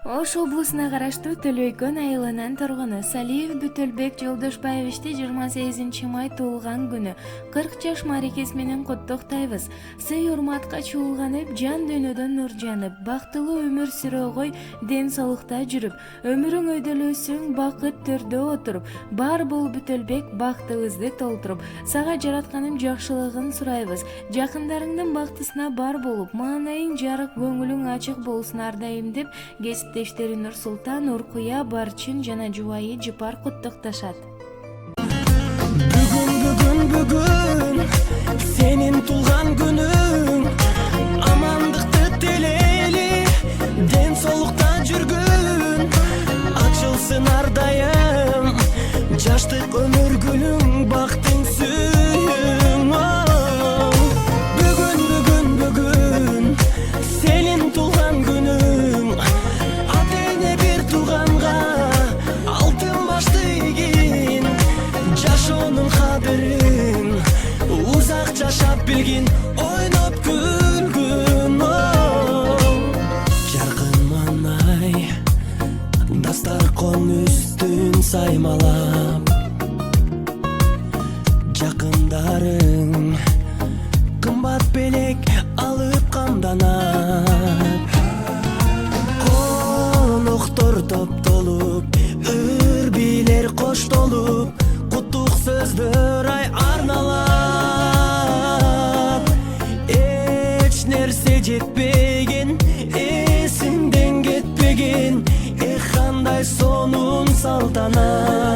Ош облусуна караштуу Төлөйкөн айылынын тургуну Салиев Бүтөлбек Жолдошбаевичти 28 май туулган күнү 40 жаш марекеси менен куттуктайбыз. Сый урматка чуулганып, жан дүйнөдөн нур жанып, бактылуу өмүр сүрөгөй, ден соолукта жүрүп, өмүрүң өйдөлөсүң, бакыт төрдө отуруп, бар бол Бүтөлбек, бактыбызды толтуруп, сага жаратканым жакшылыгын сурайбыз. Жакындарыңдын бактысына бар болуп, маанайың жарык, көңүлүң ачык болсун ар дайым деп кесиптештери Нурсултан, Уркуя, Барчын жана жубайы Жыпар куттукташат. Бүгүн сенин туулган күнүң, амандыкты тилейли, ден соолукта жүргүн, ачылсын ар дайым жаштык өмүр гүлүң, бактың сүйүң. Бүгүн сенин туулган күнүң, ата-эне бир тууганга алтын башты ийгин, жашоонун кадырын узак жашап билгин, ойноп күлгүн. Жаркын маанай дастаркон үстүн саймалап, жакындарың кымбат белек алып камданат, коноктор топтолуп, ыр бийлер коштолуп, куттук сөздөр арналат. Эч нерсе жетпеген, эсиңден кетпеген, кандай сонун салтанат.